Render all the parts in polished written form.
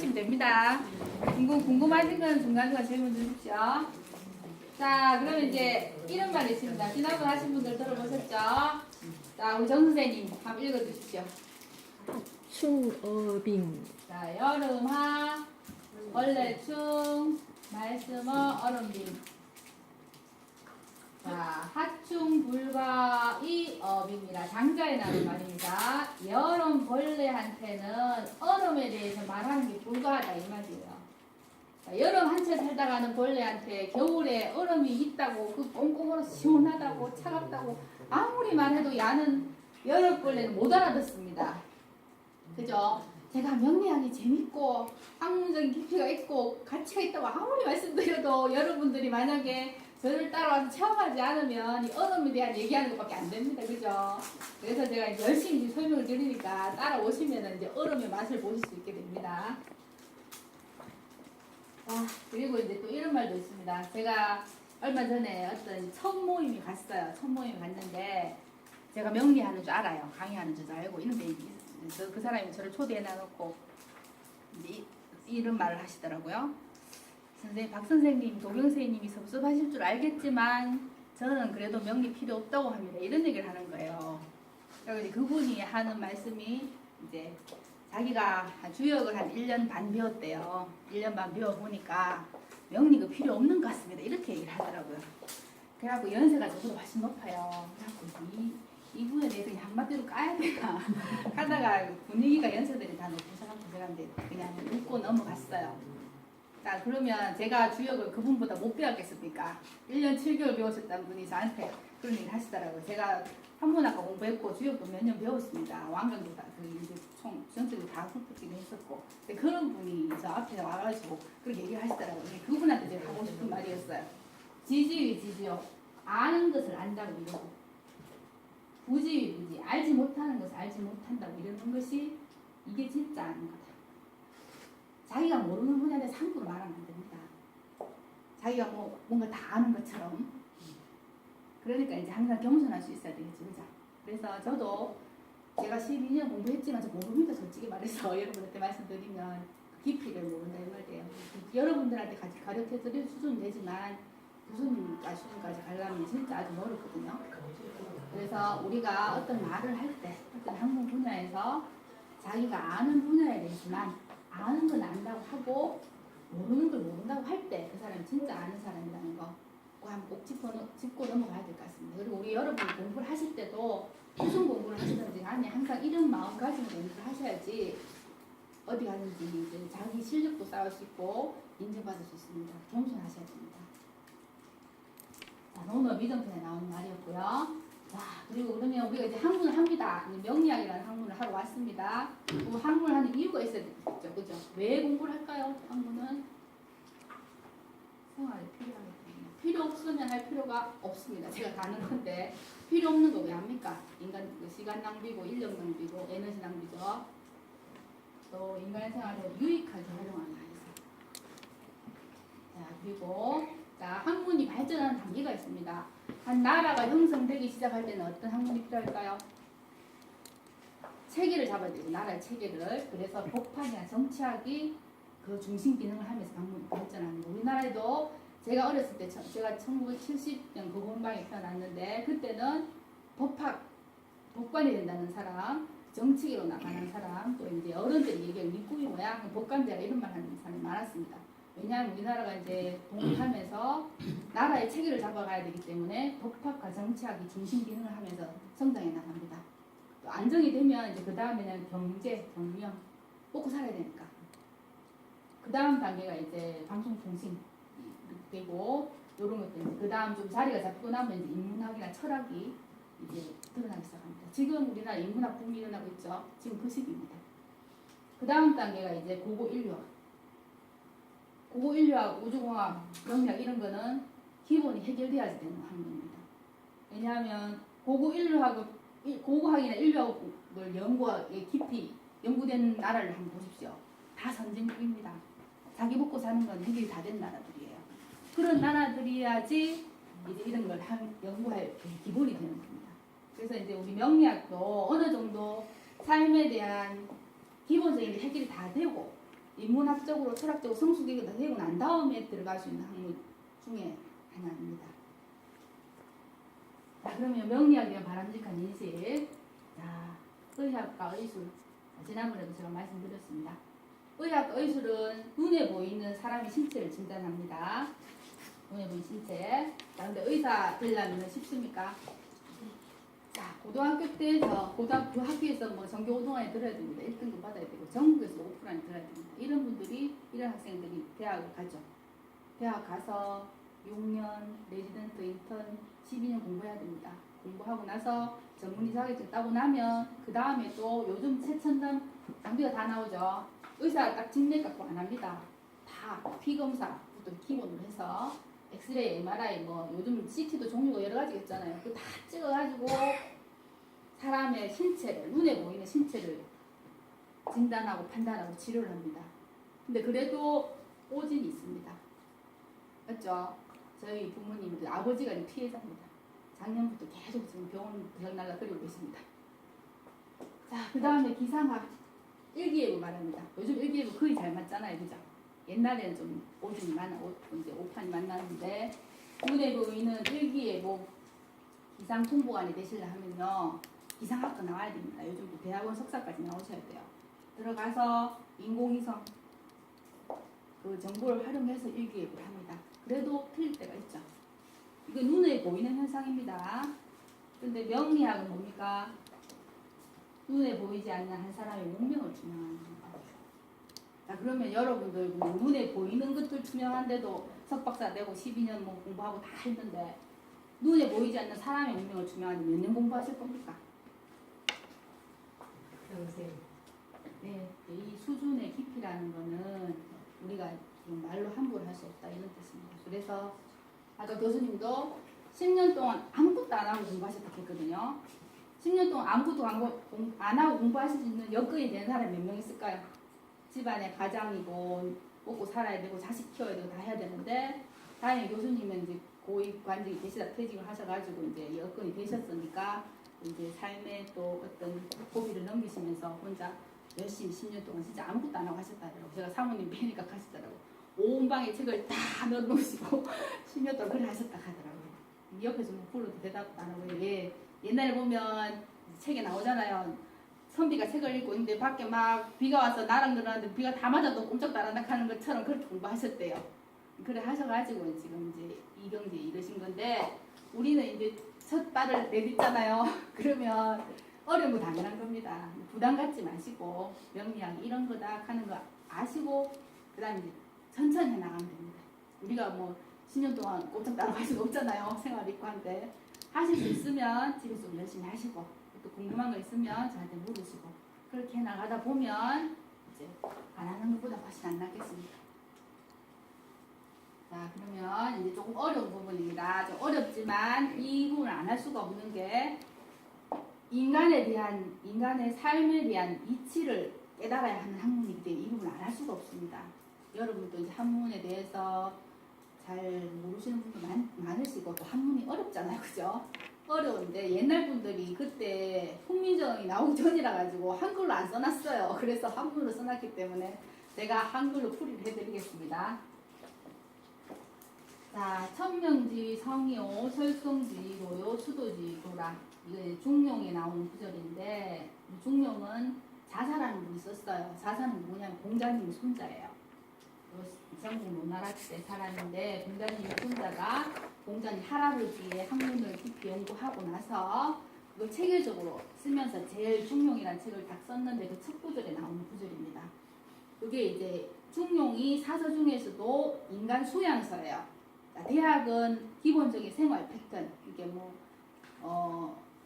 해주시면 됩니다. 궁금하신 건 중간중간 질문 주십시오. 자, 그러면 이제 이런 말이 있습니다. 지난번 하신 분들 들어보셨죠? 자, 우리 정 선생님 한번 읽어주십시오. 충어빙. 자, 여름하, 벌레충, 말씀어, 얼음빙. 자, 하충 불가이 어빙이라 장자에 나오는 말입니다. 여름 벌레한테는 얼음에 대해서 말하는 게 불가하다 이 말이에요. 자, 여름 한철 살다가는 벌레한테 겨울에 얼음이 있다고 그 꽁꽁으로 시원하다고 차갑다고 아무리 말해도 야는 여름 벌레는 못 알아듣습니다. 그죠? 제가 명리학이 재밌고 학문적인 깊이가 있고 가치가 있다고 아무리 말씀드려도 여러분들이 만약에 저를 따라와서 체험하지 않으면 이 얼음에 대한 얘기하는 것밖에 안 됩니다. 그죠? 그래서 제가 이제 열심히 설명을 드리니까 따라오시면 이제 얼음의 맛을 보실 수 있게 됩니다. 그리고 이제 또 이런 말도 있습니다. 제가 얼마 전에 어떤 첫 모임이 갔어요. 첫 모임이 갔는데 제가 명리하는 줄 알아요. 강의하는 줄 알고 이런데 그 사람이 저를 초대해 놔놓고 이런 말을 하시더라고요. 선생님, 박 선생님, 도경 선생님이 섭섭하실 줄 알겠지만 저는 그래도 명리 필요 없다고 합니다. 이런 얘기를 하는 거예요. 그리고 그분이 하는 말씀이 이제 자기가 주역을 한 1년 반 배웠대요. 1년 반 배워보니까 명리가 필요 없는 것 같습니다. 이렇게 얘기를 하더라고요. 그래갖고 연세가 저보다 훨씬 높아요. 그래갖고 이분에 대해서 그냥 한마디로 까야 되나 하다가 분위기가 연세들이 다 높으셔서 제가 그냥 웃고 넘어갔어요. 자, 그러면 제가 주역을 그분보다 못 배웠겠습니까? 1년 7개월 배우셨다는 분이 저한테 그런 얘기를 하시더라고요. 제가 한문학과 공부했고 주역도 몇 년 배웠습니다. 왕강도 다, 이제 전체도 다 훑기도 했었고. 근데 그런 분이 저 앞에 와가지고 그렇게 얘기를 하시더라고요. 그분한테 제가 하고 싶은 말이었어요. 지지위 지지요. 아는 것을 안다고 이러고. 부지위 부지. 알지 못하는 것을 알지 못한다고 이러는 것이 이게 진짜 아닌 거다. 자기가 모르는 분야에 대해서 함부로 말하면 안 됩니다. 자기가 뭔가 다 아는 것처럼. 그러니까 이제 항상 겸손할 수 있어야 되겠죠. 그죠? 그래서 저도 제가 12년 공부했지만 저 모릅니다. 솔직히 말해서 여러분한테 말씀드리면 깊이를 모른다 이 말이에요. 여러분들한테 같이 가르쳐 드릴 수준은 되지만 교수님까지 수준까지 가려면 진짜 아주 멀었거든요. 그래서 우리가 어떤 말을 할 때 어떤 학문 분야에서 자기가 아는 분야에 대해서만 아는 건 안다고 하고 모르는 걸 모른다고 할 때 그 사람이 진짜 아는 사람이라는 거 한번 꼭 짚고 넘어가야 될 것 같습니다. 그리고 우리 여러분 공부를 하실 때도 무슨 공부를 하시든지 간에 항상 이런 마음가짐으로 공부를 하셔야지 어디 가든지 이제 자기 실력도 쌓을 수 있고 인정받을 수 있습니다. 겸손하셔야 됩니다. 자, 논어 미정편에 나오는 말이었고요. 자, 그리고 그러면 우리가 이제 학문을 합니다. 명리학이라는 학문을 하러 왔습니다. 그 학문을 하는 이유가 있어야 되겠죠. 그죠? 왜 공부를 할까요? 학문은 생활에 필요하기 때문에. 필요 없으면 할 필요가 없습니다. 제가 가는 건데 필요 없는 거 왜 합니까? 인간 시간 낭비고 인력 낭비고 에너지 낭비죠. 또 인간의 생활에 유익하게 활용하는 거예요. 자, 그리고 자, 학문이 발전하는 단계가 있습니다. 한 나라가 형성되기 시작할 때는 어떤 학문이 필요할까요? 체계를 잡아야 되죠. 나라의 체계를. 그래서 법학이나 정치학이 그 중심 기능을 하면서 학문이 발전하는 거예요. 우리나라에도 제가 어렸을 때 제가 1970년 고공방에 태어났는데 그때는 법관이 된다는 사람, 정치계로 나가는 사람, 또 이제 어른들이 얘기하는 미국이 뭐야? 법관제가 이런 말 하는 사람이 많았습니다. 왜냐하면 우리나라가 이제 독립하면서 나라의 체계를 잡아가야 되기 때문에 법학과 정치학이 중심 기능을 하면서 성장해 나갑니다. 또 안정이 되면 이제 그 다음에는 경제, 경영 먹고 살아야 되니까. 그 다음 단계가 이제 방송통신 되고 이런 것들 이제 그 다음 좀 자리가 잡고 나면 이제 인문학이나 철학이 이제 드러나기 시작합니다. 지금 우리나라 인문학 붐이 일어나고 있죠. 지금 그 시기입니다. 그 다음 단계가 이제 고고 인류학. 고고 인류학, 우주공학, 영리학 이런 거는 기본이 해결돼야지 되는 학문입니다. 왜냐하면 고고 고고학이나 인류학을 연구에 깊이 연구된 나라를 한번 보십시오. 다 선진국입니다. 자기 먹고 사는 건 해결이 다 된 나라들이에요. 그런 나라들이야지 이제 이런 걸 연구할 기본이 되는 겁니다. 그래서 이제 우리 명리학도 어느 정도 삶에 대한 기본적인 해결이 다 되고 인문학적으로 철학적으로 성숙이 다 되고 난 다음에 들어갈 수 있는 학문 중에 하나입니다. 자, 그러면 명리학이란 바람직한 인식. 자, 의학과 의술. 지난번에도 제가 말씀드렸습니다. 의학과 의술은 눈에 보이는 사람의 신체를 진단합니다. 눈에 보이는 신체. 자, 근데 의사 되려면 쉽습니까? 자, 고등학교 때에서 고등학교 학교에서 뭐 전교 5등안에 들어야 됩니다. 1등급 받아야 되고 전국에서 5% 안에 들어야 됩니다. 이런 분들이 이런 학생들이 대학을 가죠. 대학 가서 6년 레지던트 인턴 12년 공부해야 됩니다. 공부하고 나서 전문의 자격증 따고 나면 그 다음에 또 요즘 최첨단 장비가 다 나오죠. 의사 딱 진맥 갖고 안 합니다. 다 피검사부터 기본으로 해서 엑스레이, MRI 뭐 요즘 CT도 종류가 여러 가지가 있잖아요. 그거 다 찍어가지고 사람의 신체를 눈에 보이는 신체를 진단하고 판단하고 치료를 합니다. 근데 그래도 오진이 있습니다. 맞죠? 저희 부모님들 아버지가 피해자입니다. 작년부터 계속 지금 병원 대학날라 그리고 계십니다. 자, 그 다음에 기상학 일기예보 말합니다. 요즘 일기예보 거의 잘 맞잖아요, 그죠? 옛날에는 좀 오진이 많아, 이제 오판이 많았는데 눈에 보이는 일기예보 기상 통보관이 되시려 하면요 기상학과 나와야 됩니다. 요즘 대학원 석사까지 나오셔야 돼요. 들어가서 인공위성 그 정보를 활용해서 일기예보를 합니다. 그래도 틀릴 때가 있죠. 이거 눈에 보이는 현상입니다. 근데 명리학은 뭡니까? 눈에 보이지 않는 한 사람의 운명을 투명하는 겁니다. 자, 그러면 여러분들 뭐 눈에 보이는 것들 투명한데도 석박사 되고 12년 뭐 공부하고 다 했는데 눈에 보이지 않는 사람의 운명을 투명하는데 몇 년 공부하실 겁니까? 평생. 네, 이 수준의 깊이라는 거는 우리가 말로 함부로 할 수 없다 이런 뜻입니다. 그래서 아까 교수님도 10년 동안 아무것도 안 하고 공부하셨다고 했거든요. 10년 동안 아무것도 안 하고 공부하실 수 있는 여건이 되는 사람이 몇 명 있을까요? 집안의 가장이고 먹고 살아야 되고 자식 키워야 되고 다 해야 되는데 다행히 교수님은 이제 고위 관직이 되시다 퇴직을 하셔가지고 이제 여건이 되셨으니까 이제 삶의 또 어떤 고비를 넘기시면서 혼자 열심히 10년 동안 진짜 아무것도 안 하고 하셨다더라고요. 제가 사모님 뵈니까 하시더라고요. 온 방에 책을 다 넣어놓으시고 10년 동안 그래 하셨다 하더라고요. 옆에서 뭐 불러도 대답도 안 하고 예. 옛날에 보면 책에 나오잖아요. 선비가 책을 읽고 있는데 밖에 막 비가 와서 나랑 들어왔는데 비가 다 맞아도 꼼짝도 안 한다 하는 것처럼 그렇게 공부하셨대요. 그래 하셔가지고 지금 이제 이경지에 이르신 건데 우리는 이제 첫 발을 내딛잖아요. 그러면 어려운 거 당연한 겁니다. 부담 갖지 마시고 명리학 이런 거다 하는 거 아시고 그 다음에 이제 천천히 해나가면 됩니다. 우리가 뭐 10년 동안 꼼짝 따라 갈 수가 없잖아요. 생활 있고 한데 하실 수 있으면 집에서 좀 열심히 하시고 또 궁금한 거 있으면 저한테 물으시고 그렇게 나가다 보면 이제 안 하는 것보다 훨씬 안 낫겠습니다. 자, 그러면 이제 조금 어려운 부분입니다. 좀 어렵지만 이 부분을 안 할 수가 없는 게 인간의 삶에 대한 이치를 깨달아야 하는 학문이기 때문에 이 부분을 안 할 수가 없습니다. 여러분도 이제 한문에 대해서 잘 모르시는 분도 많으시고 또 한문이 어렵잖아요, 그죠? 어려운데 옛날 분들이 그때 훈민정음이 나오기 전이라 가지고 한글로 안 써놨어요. 그래서 한문으로 써놨기 때문에 제가 한글로 풀이를 해드리겠습니다. 자, 천명지, 성이오, 설성지, 로요, 수도지, 도라. 이게 중용에 나오는 구절인데 중용은 자사라는 분이 썼어요. 자사는 누구냐면 공자님 손자예요. 전국 노나라 때 사람인데 공자님 손자가 공자님 할아버지의 학문을 깊이 연구하고 나서 그걸 체계적으로 쓰면서 제일 중용이라는 책을 딱 썼는데 그 첫 구절에 나오는 구절입니다. 그게 이제 중용이 사서 중에서도 인간 수양서예요. 대학은 기본적인 생활 패턴, 이게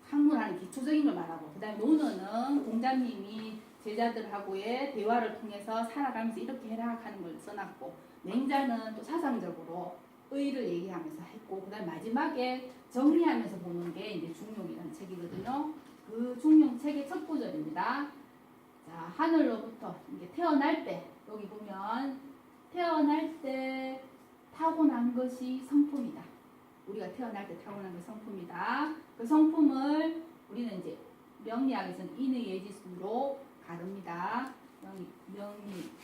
학문하는 기초적인 걸 말하고, 그 다음에 논어는 공자님이 제자들하고의 대화를 통해서 살아가면서 이렇게 해라 하는 걸 써놨고, 맹자는 또 사상적으로 의를 얘기하면서 했고, 그 다음에 마지막에 정리하면서 보는 게 이제 중용이라는 책이거든요. 그 중용 책의 첫 구절입니다. 자, 하늘로부터 이게 태어날 때, 여기 보면 태어날 때 타고난 것이 성품이다. 우리가 태어날 때 타고난 것이 성품이다. 그 성품을 우리는 이제 명리학에서는 인의 예지순으로 가릅니다.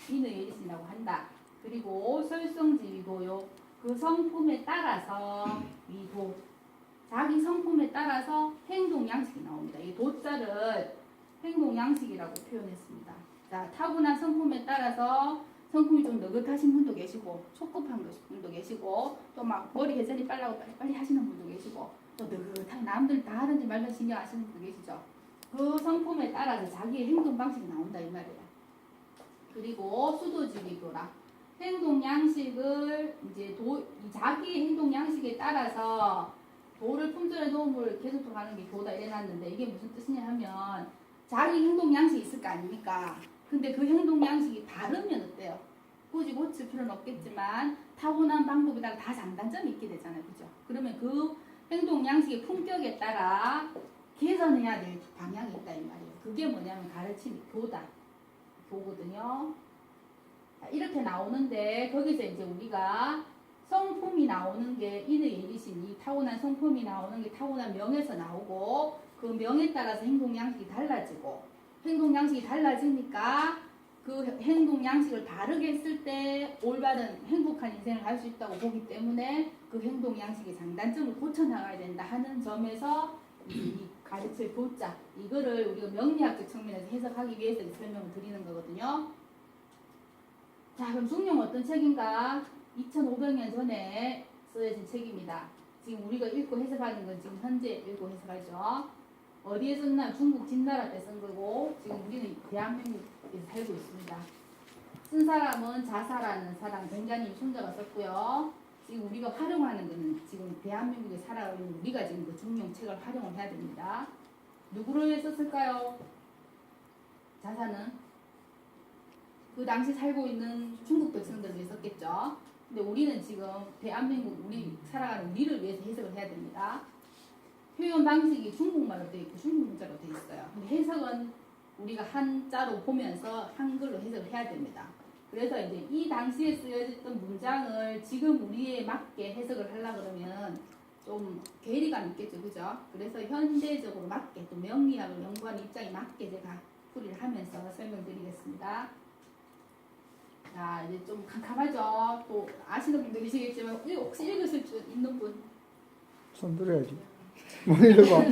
인의 예지순 정신이라고 한다. 그리고 설성지위도요. 그 성품에 따라서 위도, 자기 성품에 따라서 행동 양식이 나옵니다. 이 도자를 행동 양식이라고 표현했습니다. 자, 타고난 성품에 따라서 성품이 좀 느긋하신 분도 계시고 촉급한 분도 계시고 또 막 머리 회전이 빨라고 빨리빨리 하시는 분도 계시고 또 느긋하게 남들 다 하든지 말든 신경 안 쓰는 분도 계시죠. 그 성품에 따라서 자기의 행동 방식이 나온다 이 말이에요. 그리고 수도지위도라. 행동 양식을 이제 자기 행동 양식에 따라서 도를 품절의 도움을 계속 하는 게 도다 이래놨는데 이게 무슨 뜻이냐 하면 자기 행동 양식이 있을 거 아닙니까? 근데 그 행동 양식이 다르면 어때요? 굳이 고칠 필요는 없겠지만 타고난 방법에 따라 다 장단점이 있게 되잖아요. 그죠? 그러면 그 행동 양식의 품격에 따라 개선해야 될 방향이 있다 이 말이에요. 그게 뭐냐면 가르침이 교다. 교거든요. 이렇게 나오는데 거기서 이제 우리가 성품이 나오는 게 인의 예리신 이 타고난 성품이 나오는 게 타고난 명에서 나오고 그 명에 따라서 행동 양식이 달라지고 행동 양식이 달라지니까 그 행동 양식을 바르게 했을 때 올바른 행복한 인생을 갈 수 있다고 보기 때문에 그 행동 양식의 장단점을 고쳐나가야 된다 하는 점에서 이 가르칠 교자 이거를 우리가 명리학적 측면에서 해석하기 위해서 설명을 드리는 거거든요. 자, 그럼 중용 어떤 책인가? 2500년 전에 쓰여진 책입니다. 지금 우리가 읽고 해석하는 건 지금 현재 읽고 해석하죠. 어디에 썼나? 중국 진나라 때 쓴 거고 지금 우리는 대한민국에서 살고 있습니다. 쓴 사람은 자사라는 사람 굉장히 손자가 썼고요. 지금 우리가 활용하는 거는 지금 대한민국에 살아가는 우리가 지금 그 중용 책을 활용을 해야 됩니다. 누구를 위해 썼을까요? 자사는 그 당시 살고 있는 중국 백성들을 위해 썼겠죠. 근데 우리는 지금 대한민국 우리 살아가는 우리를 위해서 해석을 해야 됩니다. 표현 방식이 중국말로 되어 있고 중국 문자로 되어 있어요. 근데 해석은 우리가 한자로 보면서 한글로 해석을 해야 됩니다. 그래서 이제 이 당시에 쓰여졌던 문장을 지금 우리에 맞게 해석을 하려고 그러면 좀 괴리감이 있겠죠. 그죠? 그래서 현대적으로 맞게 또 명리학을 연구하는 입장에 맞게 제가 풀이를 하면서 설명드리겠습니다. 자, 이제 좀 캄캄하죠? 또 아시는 분들이시겠지만 혹시 읽으실 줄 있는 분? 손 들어야지. 뭐 읽어봐.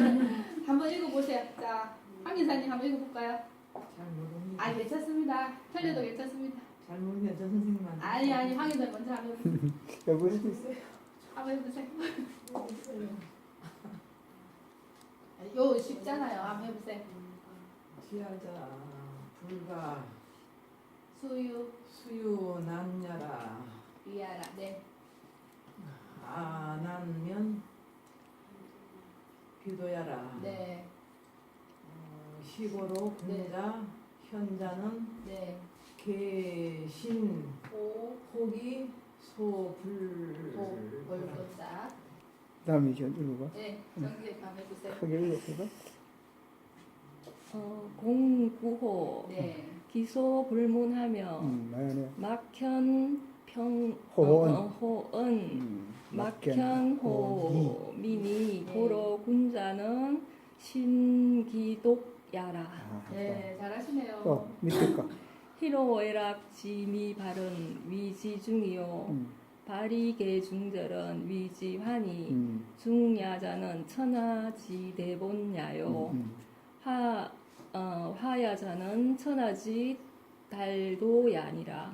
한번 읽어보세요. 자, 황 기사님 한번 읽어볼까요? 잘 모릅니다. 아, 괜찮습니다. 틀려도 괜찮습니다. 잘 모르겠죠 선생님한테. 아니, 황 기사님 먼저 한번 해보세요. 여보실 수 있어요? 한번 해보세요. 요 쉽잖아요. 한번 해보세요. 지하자 불가 수유 남녀라 위아라. 네. 안하면 기도야라. 네. 시고로 군자 현자는 네. 계신 오. 혹이 소불 벌도자. 다음에 좀 읽어봐. 네. 정기에 한번 해보세요. 크게 읽어봐. 공구호 네. 기소 불문하며 마연해. 막현 평 호언. 호언 막현 막현 호민이 네. 도로 군자는 신기독야라. 아, 네, 잘하시네요. 또 밑에 거. 희로애락 지미 바른 위지중이요 바리개 중절은 위지환이 중야자는 천하지대본야요 화야자는 천하지 달도야니라.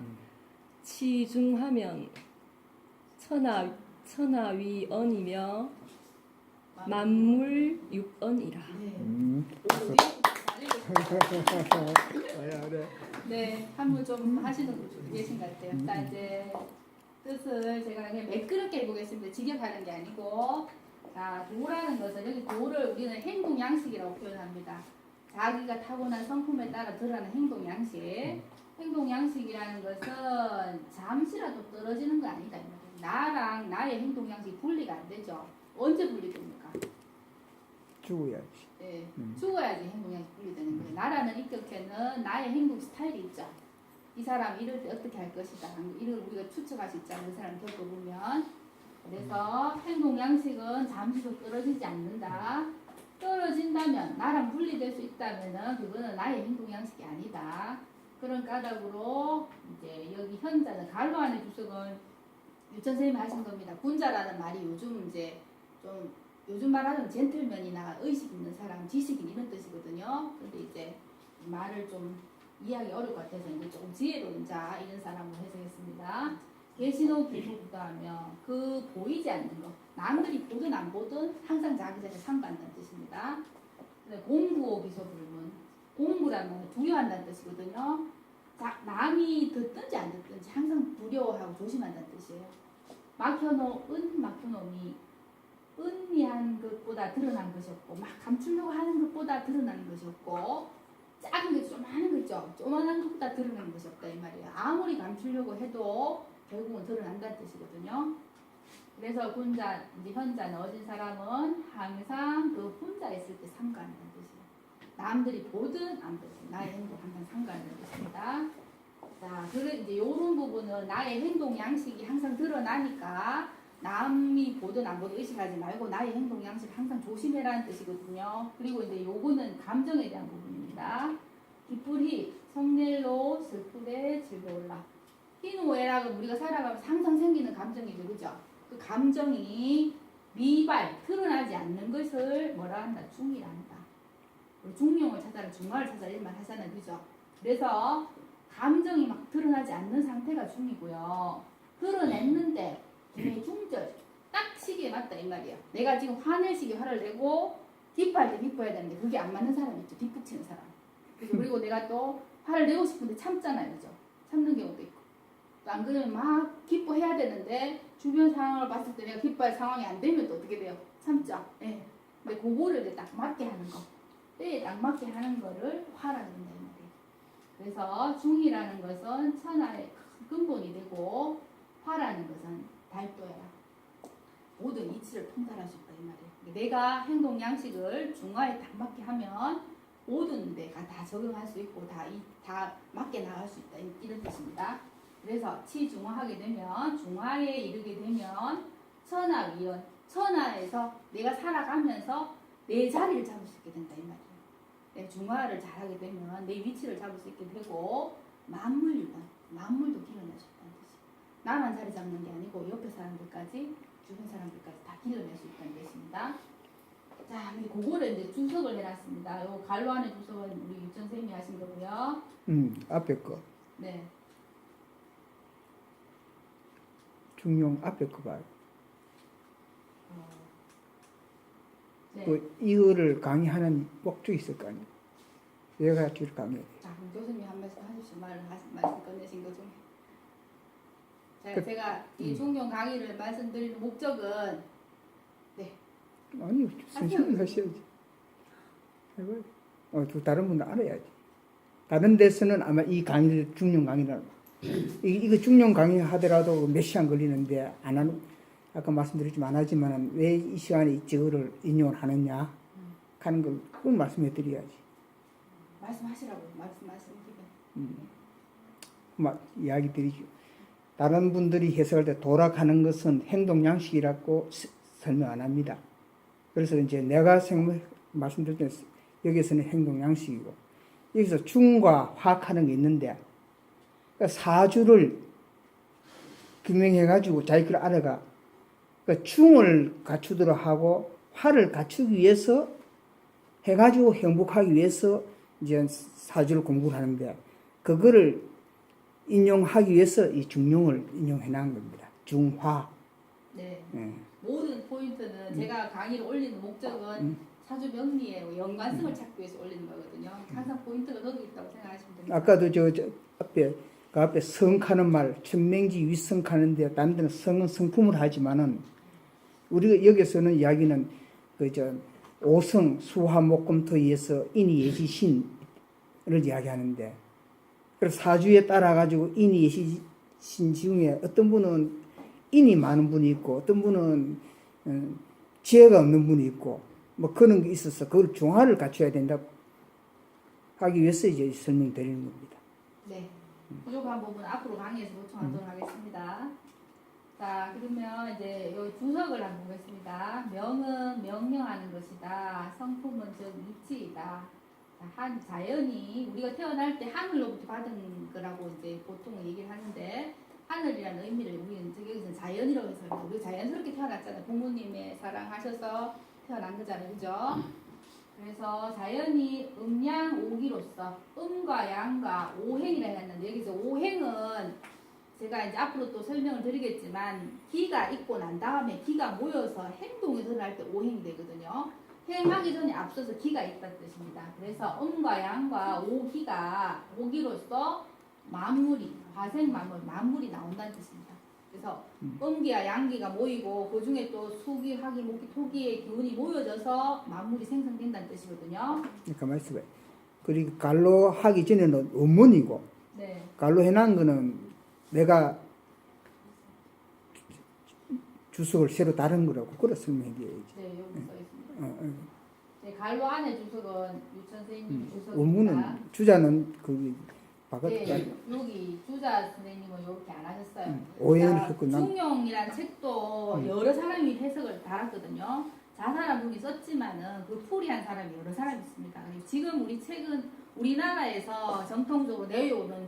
치중하면 천하위언이며 만물 육언이라. 네. 잘 아야 그래. 네, 한번 좀 하시는 분 계신 것 같아요. 자, 이제 뜻을 제가 그냥 매끄럽게 해보겠습니다. 직역하는 게 아니고. 자, 도라는 것은 여기 도를 우리는 행동 양식이라고 표현합니다. 자기가 타고난 성품에 따라 드러나는 행동 양식. 행동 양식이라는 것은 잠시라도 떨어지는 거 아니다. 나랑 나의 행동 양식이 분리가 안 되죠. 언제 분리됩니까? 죽어야지. 네, 죽어야지 행동 양식 분리되는 거예요. 나라는 인격체는 나의 행동 스타일이 있죠. 이 사람 이럴 때 어떻게 할 것이다. 이걸 우리가 추측할 수 있잖아요. 그 사람 겪어보면. 그래서 행동 양식은 잠시도 떨어지지 않는다. 떨어진다면 나랑 분리될 수 있다면은 그거는 나의 행동 양식이 아니다. 그런 까닭으로 이제 여기 현자는 갈로 안의 주석은 유천 선생님이 하신 겁니다. 군자라는 말이 요즘 이제 좀 요즘 말하는 젠틀맨이나 의식 있는 사람, 지식인 이런 뜻이거든요. 근데 이제 말을 좀 이해하기 어려울 것 같아서 이제 조금 지혜로운 자 이런 사람으로 해석했습니다. 계시노 불구부다하며 그 보이지 않는 거 남들이 보든 안 보든 항상 자기 자신을 상관한다는 뜻입니다. 공부오 비소불문 공부라면 두려워한다는 뜻이거든요. 자, 남이 듣든지 안 듣든지 항상 두려워하고 조심한다는 뜻이에요. 막혀놓 막혀놓음이 은미한 것보다 드러난 것이 없고 막 감추려고 하는 것보다 드러나는 것이 없고 작은 게 조그마한 거 있죠. 조그마한 것보다 드러나는 것이 없다 이 말이에요. 아무리 감추려고 해도 결국은 드러난다는 뜻이거든요. 그래서 군자, 이제 현자 넣어진 사람은 항상 그 혼자 있을 때 삼가한다는 뜻이에요. 남들이 보든 안 보든 나의 행동 항상 삼가한다는 뜻입니다. 자, 그래 이제 요런 부분은 나의 행동 양식이 항상 드러나니까 남이 보든 안 보든 의식하지 말고 나의 행동 양식 항상 조심해라는 뜻이거든요. 그리고 이제 요거는 감정에 대한 부분입니다. 기쁘리 성낼로 슬프되 즐거울라. 희노애락은 우리가 살아가면서 항상 생기는 감정이죠, 그죠? 그 감정이 미발 드러나지 않는 것을 뭐라 한다? 중이라 한다. 중용을 찾아라, 중화를 찾아라 이런 말 하잖아요, 그죠? 그래서 감정이 막 드러나지 않는 상태가 중이고요. 드러냈는데 중절 딱 시기에 맞다 이 말이에요. 내가 지금 화낼 시기에 화를 내고 기뻐할 때 기뻐해야 되는데 그게 안 맞는 사람 있죠. 뒷북치는 사람. 그리고 내가 또 화를 내고 싶은데 참잖아요, 그죠? 참는 경우도 있고. 또 안 그러면 막 기뻐해야 되는데 주변 상황을 봤을 때 내가 기뻐할 상황이 안 되면 또 어떻게 돼요? 참죠. 예. 근데 그거를 이제 딱 맞게 하는 거, 때에 딱 맞게 하는 거를 화라고 한다 이 말이에요. 그래서 중이라는 것은 천하의 근본이 되고 화라는 것은 달도야. 모든 이치를 통달할 수 있다 이 말이에요. 내가 행동 양식을 중화에 딱 맞게 하면 모든 데가 다 적용할 수 있고 다 맞게 나갈 수 있다 이런 뜻입니다. 그래서 치중화하게 되면 중화에 이르게 되면 천하위원 천하에서 내가 살아가면서 내 자리를 잡을 수 있게 된다 이 말이에요. 내가 중화를 잘하게 되면 내 위치를 잡을 수 있게 되고 만물유단 만물도 길어낼 수 있다는 뜻이에요. 나만 자리 잡는 게 아니고 옆에 사람들까지 주변 사람들까지 다 길어낼 수 있다는 뜻입니다. 자, 그거를 이제 주석을 해놨습니다. 요 갈로 안에 주석은 우리 유천 선생님이 하신 거고요. 앞에 거. 네. 중용 앞에 거 봐요. 네. 또 이거를 강의하는 목적이 있을 거 아니에요. 얘가 줄 강의. 자, 그럼 교수님 한 말씀 하십시오. 말씀 꺼내신 것 중에. 제가 이 중용 강의를 말씀드리는 목적은 네. 아니, 선생님이 하셔야지. 또 다른 분은 알아야지. 다른 데서는 아마 이 강의를 중용 강의라고. 이거 중용 강의 하더라도 몇 시간 걸리는데 안 하는. 아까 말씀드렸지만 안 하지만 왜 이 시간에 이거를 인용을 하느냐 하는 걸 그건 말씀해 드려야지. 말씀하시라고 말씀하시는 기분. 막 이야기 드리죠. 다른 분들이 해석할 때 돌아가는 것은 행동 양식이라고 설명 안 합니다. 그래서 이제 내가 말씀드릴 때 여기서는 행동 양식이고 여기서 중과 화하는 게 있는데 그러니까 사주를 규명해 가지고 자기 걸 알아가. 그러니까 중을 갖추도록 하고 화를 갖추기 위해서 해가지고 행복하기 위해서 이제 사주를 공부를 하는데 그거를 인용하기 위해서 이 중용을 인용해 놓은 겁니다. 중화. 네. 예. 모든 포인트는 제가 강의를 올리는 목적은 사주 명리의 연관성을 찾기 위해서 올리는 거거든요. 항상 포인트가 거기 있다고 생각하시면 됩니다. 아까도 저 앞에 성하는 말 천명지 위성하는데 다른 데는 성은 성품을 하지만은 우리가 여기서는 이야기는 그저 오성 수화목금토에서 인이 예시신을 이야기하는데 그래서 사주에 따라 가지고 인이 예시신 중에 어떤 분은 인이 많은 분이 있고 어떤 분은 지혜가 없는 분이 있고 뭐 그런 게 있어서 그걸 중화를 갖춰야 된다고 하기 위해서 이제 설명드리는 겁니다. 네. 부족한 부분 앞으로 강의에서 보충하도록 하겠습니다. 자, 그러면 이제 여기 주석을 한번 보겠습니다. 명은 명령하는 것이다. 성품은 즉 이치이다. 한 자연이 우리가 태어날 때 하늘로부터 받은 거라고 이제 보통 얘기를 하는데 자연이라는 의미를 우리는 여기서 자연이라고 해서 우리 자연스럽게 태어났잖아요. 부모님의 사랑하셔서 태어난 거잖아요, 그죠? 그래서 자연이 음양오기로서 음과 양과 오행이라 했는데 여기서 오행은 제가 이제 앞으로 또 설명을 드리겠지만 기가 있고 난 다음에 기가 모여서 행동이 드러날 때 오행이 되거든요. 행하기 전에 앞서서 기가 있다는 뜻입니다. 그래서 음과 양과 오기로서 만물이 화생 만물이 나온다는 뜻입니다. 그래서 음기와 양기가 모이고 그 중에 또 수기, 화기, 목기, 토기의 기운이 모여져서 만물이 생성된다는 뜻이거든요. 가만 있어봐요. 그리고 갈로 하기 전에는 원문이고 네. 갈로 해놓은 거는 내가 주석을 새로 다른 거라고 그래 설명해야지. 네, 여기 써 있습니다. 어. 네, 갈로 안에 주석은 유천 선생님 주석입니다. 원문은 주자는 그 바깥에 네, 여기 주자 선생님은 이렇게 안 하셨어요. 오해를 자, 했고 난 중용이란 책도 여러 사람이 해석을 달았거든요. 자사람 분이 썼지만은 그 풀이한 사람이 여러 사람이 있습니다. 그리고 지금 우리 책은 우리나라에서 정통적으로 내려오는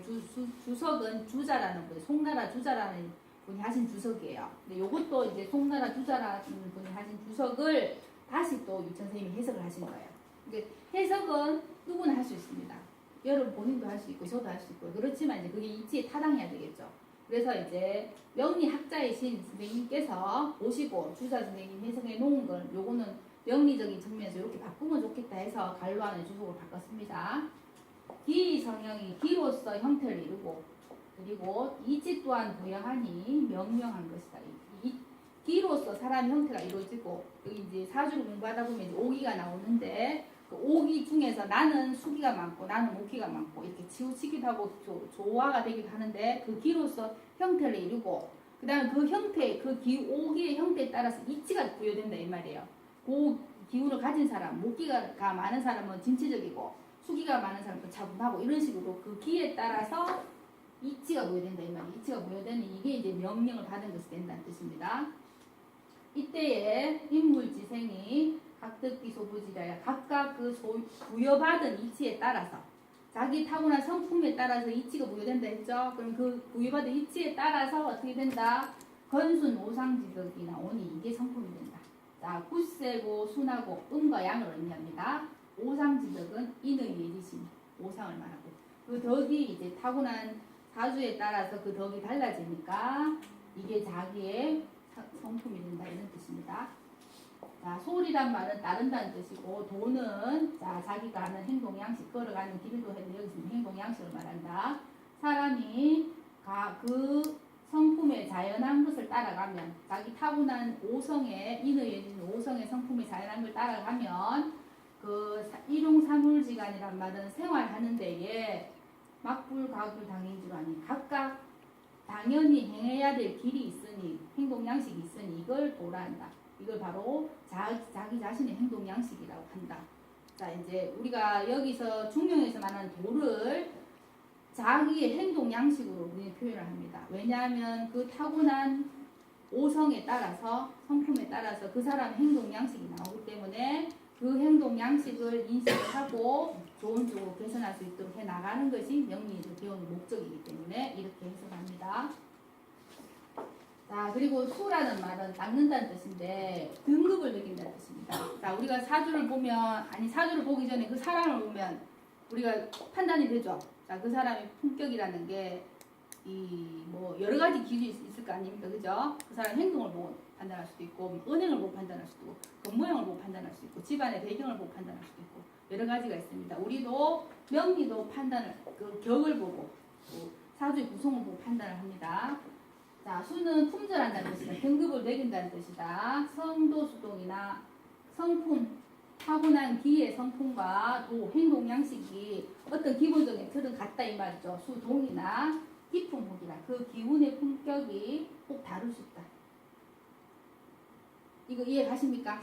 주석은 주자라는 분, 송나라 주자라는 분이 하신 주석이에요. 근데 이것도 이제 송나라 주자라는 분이 하신 주석을 다시 또 유천 선생님이 해석을 하신 거예요. 근데 해석은 누구나 할 수 있습니다. 여러분 본인도 할 수 있고 저도 할 수 있고 그렇지만 이제 그게 이치에 타당해야 되겠죠. 그래서 이제 명리 학자이신 선생님께서 오시고 주자 선생님 해석해 놓은 걸 요거는 명리적인 측면에서 이렇게 바꾸면 좋겠다 해서 갈로 안에 주석을 바꿨습니다. 기 성형이 기로서 형태를 이루고 그리고 이치 또한 부여하니 명명한 것이다. 이 기로서 사람 형태가 이루어지고 여기 이제 사주를 공부하다 보면 이제 오기가 나오는데 그 오기 중에서 나는 수기가 많고 나는 목기가 많고 이렇게 치우치기도 하고 조화가 되기도 하는데 그 기로서 형태를 이루고 그 다음에 그 형태 오기의 형태에 따라서 이치가 부여된다 이 말이에요. 그 기운을 가진 사람 목기가 많은 사람은 진취적이고 수기가 많은 사람은 차분하고 이런 식으로 그 기에 따라서 이치가 부여된다 이 말이에요. 이치가 부여되는 이게 이제 명령을 받은 것이 된다는 뜻입니다. 이때에 인물지생이 각득기 소부지라야 각각 그 부여받은 이치에 따라서 자기 타고난 성품에 따라서 이치가 부여된다 했죠. 그럼 그 부여받은 이치에 따라서 어떻게 된다? 건순 오상지덕이 나오니 이게 성품이 된다. 자, 굳세고 순하고 음과 양을 의미합니다. 오상지덕은 인의 예지신 오상을 말하고 그 덕이 이제 타고난 사주에 따라서 그 덕이 달라지니까 이게 자기의 성품이 된다 이런 뜻입니다. 자, 소리란 말은 따른다는 뜻이고 도는 자 자기가 하는 행동 양식 걸어가는 길도 했는데 여기서 행동 양식을 말한다. 사람이 그 성품의 자연한 것을 따라가면 자기 타고난 오성의 인의해진 오성의 성품의 자연한 걸 따라가면 그 일용사물지간이란 말은 생활하는 데에 막불가불 당인 아니 각각 당연히 행해야 될 길이 있으니 행동 양식이 있으니 이걸 도란다. 이걸 바로 자기 자신의 행동 양식이라고 한다. 자 이제 우리가 여기서 중용에서 말하는 도를 자기의 행동 양식으로 우리는 표현을 합니다. 왜냐하면 그 타고난 오성에 따라서 성품에 따라서 그 사람의 행동 양식이 나오기 때문에 그 행동 양식을 인식을 하고 좋은 쪽으로 개선할 수 있도록 해나가는 것이 명리를 배우는 목적이기 때문에 이렇게 해석합니다. 자 그리고 수라는 말은 닦는다는 뜻인데 등급을 매긴다는 뜻입니다. 자 우리가 사주를 보면 사주를 보기 전에 그 사람을 보면 우리가 판단이 되죠. 자 그 사람의 품격이라는 게 뭐 여러 가지 기준이 있을 거 아닙니까, 그죠? 그 사람 행동을 보고 판단할 수도 있고, 은행을 보고 판단할 수도 있고, 겉모양을 보고 판단할 수도 있고, 집안의 배경을 보고 판단할 수도 있고, 여러 가지가 있습니다. 우리도 명리도 판단을 그 격을 보고 사주의 구성을 보고 판단을 합니다. 자, 수는 품절한다는 뜻이다. 등급을 매긴다는 뜻이다. 성도수동이나 성품, 타고난 기의 성품과 도, 행동 양식이 어떤 기본적인 틀은 같다 이 말이죠. 수동이나 기품목이라 그 기운의 품격이 꼭 다를 수 있다. 이거 이해 가십니까?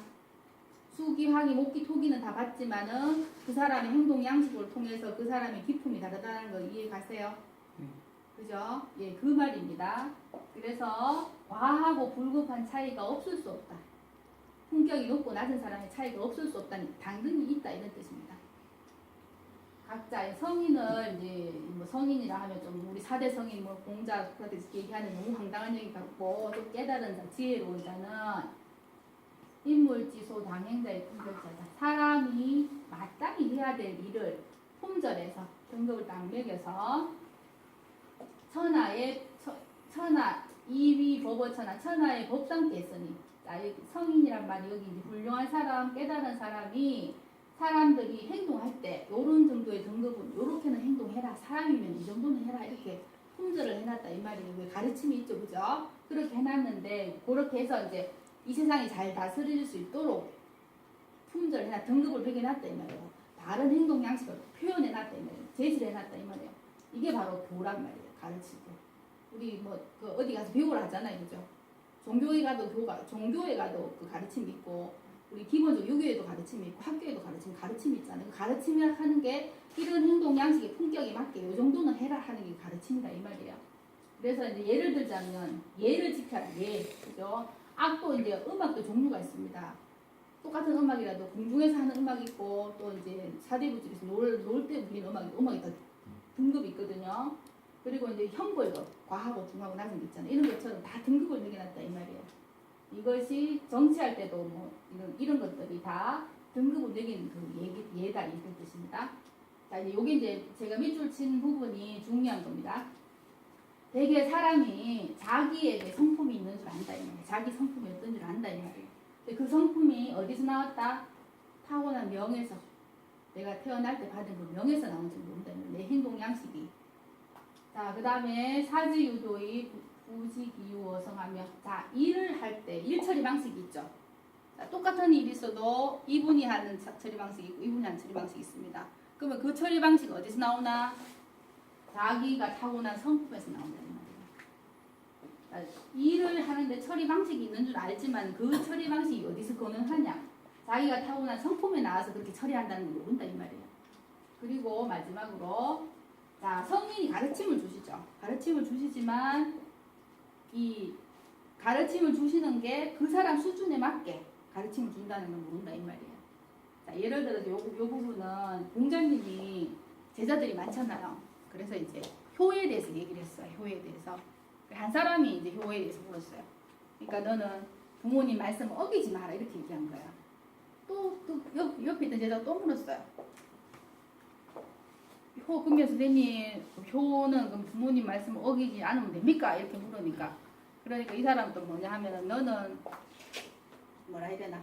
수기, 화기, 목기, 토기는 다 봤지만은 그 사람의 행동 양식을 통해서 그 사람의 기품이 다르다는 거 이해 가세요? 그죠? 예, 그 말입니다. 그래서 과하고 불급한 차이가 없을 수 없다. 품격이 높고 낮은 사람의 차이가 없을 수 없다니 당연히 있다 이런 뜻입니다. 각자 성인을 이제 뭐 성인이라 하면 좀 우리 4대 성인 뭐 공자 그렇게 얘기하는 너무 황당한 얘기 같고 또 깨달은 자 지혜로운 자는 인물지소 당행자의 품격자다. 사람이 마땅히 해야 될 일을 품절해서 등급을 딱 매겨서 천하 이위 법어천하 천하의 법상께 했으니 성인이란 말이 여기 이제 훌륭한 사람 깨달은 사람이 사람들이 행동할 때 요런 정도의 등급은 요렇게는 행동해라 사람이면 이 정도는 해라 이렇게 품절을 해놨다 이 말이에요. 왜 가르침이 있죠 그죠? 그렇게 해놨는데 그렇게 해서 이제 이 세상이 잘 다스릴 수 있도록 품절을 해놨 등급을 매겨놨다 이 말이에요. 다른 행동 양식을 표현해놨다 이 말이에요. 제시를 해놨다 이 말이에요. 이게 바로 교란 말이에요. 가르치고 우리 뭐 그 어디 가서 배우라 하잖아요 그죠? 종교에 가도 종교에 가도 그 가르침이 있고 우리 기본적으로 유교에도 가르침이 있고 학교에도 가르침이 있잖아요. 그 가르침이라 하는 게 이런 행동 양식의 품격에 맞게 요 정도는 해라 하는 게 가르침이다 이 말이에요. 그래서 이제 예를 들자면 예를 지켜라 예 그죠? 악도 이제 음악도 종류가 있습니다. 똑같은 음악이라도 궁중에서 하는 음악이 있고 또 이제 사대부집에서 놀 때 부리는 음악이 더 등급이 있거든요. 그리고 이제 형벌도 과하고 중하고 낮은 게 있잖아요. 이런 것처럼 다 등급을 매겨놨다 이 말이에요. 이것이 정치할 때도 뭐 이런 것들이 다 등급을 매긴 그 예다 이런 뜻입니다. 자 이제 요게 이제 제가 밑줄 친 부분이 중요한 겁니다. 대개 사람이 자기에게 성품이 있는 줄 안다 이 말이에요. 자기 성품이 어떤 줄 안다 이 말이에요. 근데 그 성품이 어디서 나왔다? 타고난 명에서 내가 태어날 때 받은 그 명에서 나온 줄 모른다. 내 행동 양식이. 자, 그 다음에 사지유도의 부지기유어성하며 자, 일을 할 때 일 처리 방식이 있죠. 자, 똑같은 일이 있어도 이분이 하는 처리 방식이 있고 이분이 하는 처리 방식이 있습니다. 그러면 그 처리 방식이 어디서 나오나? 자기가 타고난 성품에서 나온다는 말이에요. 자, 일을 하는데 처리 방식이 있는 줄 알지만 그 처리 방식이 어디서 거능하냐? 자기가 타고난 성품에 나와서 그렇게 처리한다는 걸 모른다 이 말이에요. 그리고 마지막으로 자, 성인이 가르침을 주시죠. 가르침을 주시지만 이 가르침을 주시는 게 그 사람 수준에 맞게 가르침을 준다는 걸 모른다 이 말이에요. 자, 예를 들어서 요 부분은 공자님이 제자들이 많잖아요. 그래서 이제 효에 대해서 얘기를 했어요. 효에 대해서. 한 사람이 이제 효에 대해서 물었어요. 그러니까 너는 부모님 말씀을 어기지 마라 이렇게 얘기한 거야. 또 옆에 있던 제자가 또 물었어요. 그러면 선생님 효는 그럼 부모님 말씀을 어기지 않으면 됩니까? 이렇게 물으니까 그러니까 이 사람도 뭐냐 하면은 너는 뭐라 해야 되나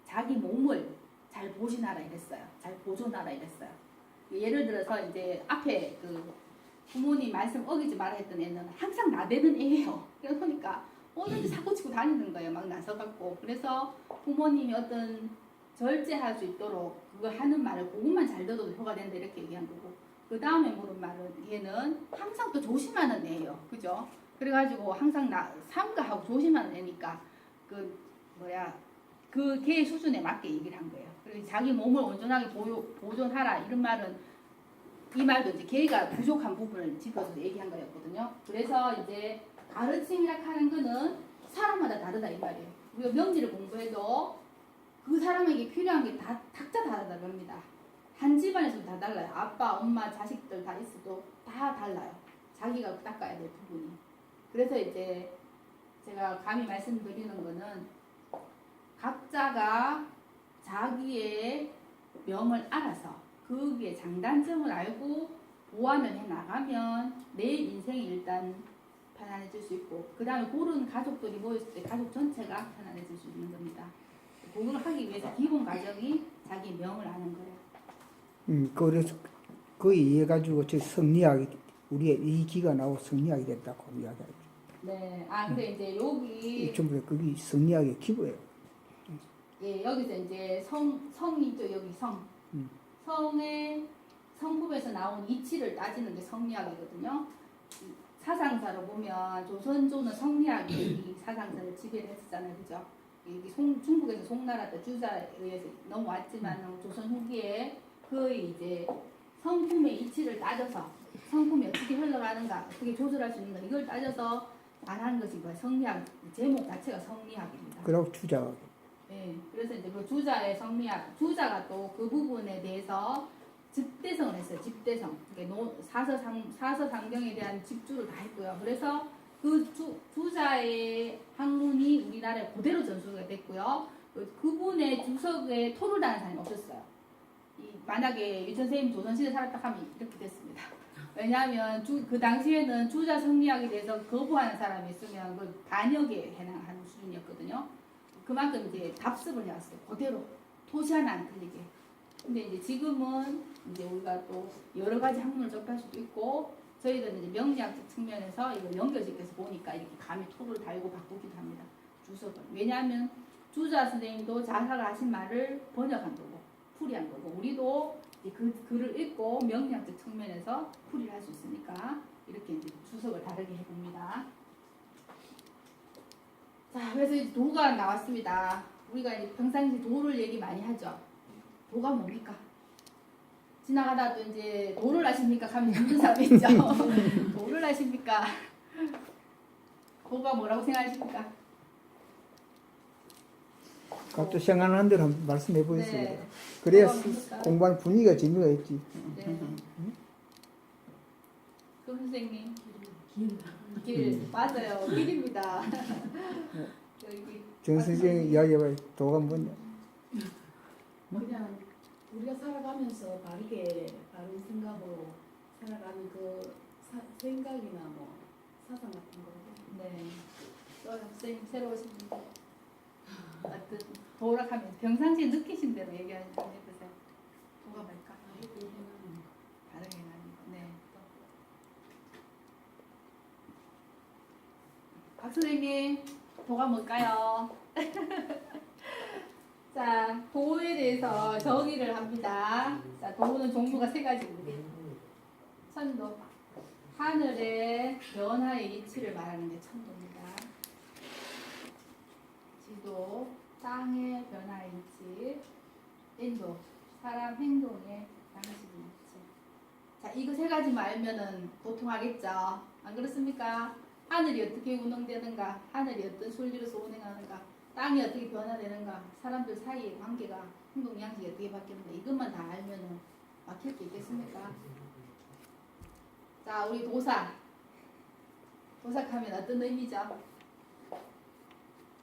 자기 몸을 잘 보신하라 이랬어요. 잘 보존하라 이랬어요. 예를 들어서 이제 앞에 그 부모님 말씀 어기지 마라 했던 애는 항상 나대는 애예요. 그러니까 뭐든지 사고 치고 다니는 거예요. 막 나서갖고 그래서 부모님이 어떤 절제할 수 있도록 그거 하는 말을 그것만 잘 들어도 효가 된다 이렇게 얘기한 거고 그 다음에 물은 말은 얘는 항상 또 조심하는 애예요. 그죠? 그래가지고 항상 삼가하고 조심하는 애니까 그 걔 수준에 맞게 얘기를 한 거예요. 그리고 자기 몸을 온전하게 보존하라 이런 말은 이 말도 이제 걔가 부족한 부분을 짚어서 얘기한 거였거든요. 그래서 이제 가르침이라 하는 거는 사람마다 다르다 이 말이에요. 우리가 명리를 공부해도 그 사람에게 필요한 게 다 각자 다르다고 합니다. 한 집안에서도 다 달라요. 아빠, 엄마, 자식들 다 있어도 다 달라요. 자기가 닦아야 될 부분이. 그래서 이제 제가 감히 말씀드리는 거는 각자가 자기의 명을 알아서 거기에 장단점을 알고 보완을 해 나가면 내 인생이 일단 편안해질 수 있고 그 다음에 고른 가족들이 모였을 때 가족 전체가 편안해질 수 있는 겁니다. 그걸 하기 위해서 기본 과정이 자기 명을 아는 거예요. 그래서 그 이해가지고 저 성리학이 우리의 이 기가 나오고 성리학이 됐다고 이야기하죠. 네, 근데 이제 여기 전부 다 그게 성리학의 기부예요. 예, 여기서 이제 성이죠 여기 성. 성의 성품에서 나온 이치를 따지는 게 성리학이거든요. 사상사로 보면 조선조는 성리학이 사상사를 지배를 했었잖아요, 그죠? 여기 중국에서 송나라 때 주자에 의해서 넘어왔지만 조선 후기에 거의 이제 성품의 이치를 따져서 성품이 어떻게 흘러가는가, 어떻게 조절할 수 있는가 이걸 따져서 말하는 것이 뭐야 성리학 제목 자체가 성리학입니다. 그리고 주자. 네, 그래서 이제 그 주자의 성리학, 주자가 또 그 부분에 대해서 집대성을 했어요. 집대성. 그러니까 사서상경에 대한 집주를 다 했고요. 그래서 그 주자의 학문이 우리나라에 그대로 전수가 됐고요. 그분의 주석에 토를 다는 사람이 없었어요. 만약에 유천 선생님이 조선시대 살았다 하면 이렇게 됐습니다. 왜냐하면 그 당시에는 주자 성리학에 대해서 거부하는 사람이 있으면 그 반역에 해당하는 수준이었거든요. 그만큼 이제 답습을 해왔어요. 그대로 토시 하나 안 틀리게. 근데 이제 지금은 이제 우리가 또 여러 가지 학문을 접할 수도 있고 저희들은 이제 명리학적 측면에서 이걸 연결시켜서 보니까 이렇게 감히 토를 달고 바꾸기도 합니다. 주석을. 왜냐하면 주자 선생님도 자사가 하신 말을 번역한 거고 풀이한 거고 우리도 그 글을 읽고 명리학적 측면에서 풀이를 할 수 있으니까 이렇게 이제 주석을 다르게 해봅니다. 자, 그래서 이제 도가 나왔습니다. 우리가 이제 평상시 도를 얘기 많이 하죠. 도가 뭡니까? 지나가다도 이제 도를 아십니까? 하면 듣는 사람이 있죠. 도를 아십니까? 도가 뭐라고 생각하십니까? 각자 생각하는 대로 한번 말씀해 보겠습니다. 네. 그래야 도가 뭡니까? 공부하는 분위기가 재미가 있지. 네. 그 선생님. 길. 길 맞아요. 길입니다. 여기 정 선생님 이야기해봐요. 도가 뭐냐? 그냥 우리가 살아가면서 바르게 바른 생각으로 살아가는 그 생각이나 뭐 사상 같은 거. 네. 또 선생님 새로 오신 분 어떤 도락하면 평상시에 느끼신 대로 얘기하는 분 해보세요. 도가 뭘까? 다르게 하는 거. 네. 박 선생님 도가 뭘까요? 자, 도에 대해서 정의를 합니다. 자, 도는 종류가 세 가지입니다. 천도. 하늘의 변화의 이치를 말하는 게 천도입니다. 지도, 땅의 변화의 이치. 인도, 사람 행동의 양식의 이치. 자, 이거 세 가지만 알면은 보통하겠죠. 안 그렇습니까? 하늘이 어떻게 운영되는가, 하늘이 어떤 순리로서 운행하는가, 땅이 어떻게 변화되는가, 사람들 사이의 관계가, 행동 양식이 어떻게 바뀌는가, 이것만 다 알면은 막힐 게 있겠습니까? 자, 우리 도사. 도삭하면 어떤 의미죠?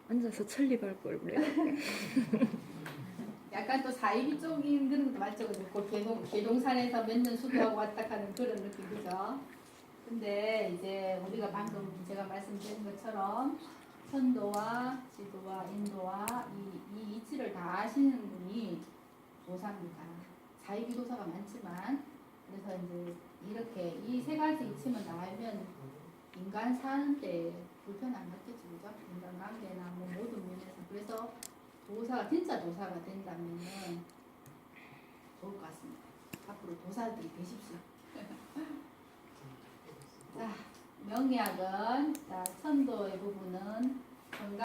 앉아서 천리발 걸 그래. 약간 또 사이비적인 그런 것도 맞죠? 그 계동산에서 몇 년 수도하고 왔다 가는 그런 느낌이죠. 근데 이제 우리가 방금 제가 말씀드린 것처럼 천도와 지도와 인도와 이 이치를 다 아시는 분이 도사입니다. 사이비 도사가 많지만 그래서 이제 이렇게 이 세 가지 이치만 다 알면 인간 사는데 불편 안 받겠지, 그죠? 인간관계나 뭐 모든 면에서. 그래서 도사가 진짜 도사가 된다면은 좋을 것 같습니다. 앞으로 도사들이 되십시오. 자, 명리학은 자, 천도의 부분은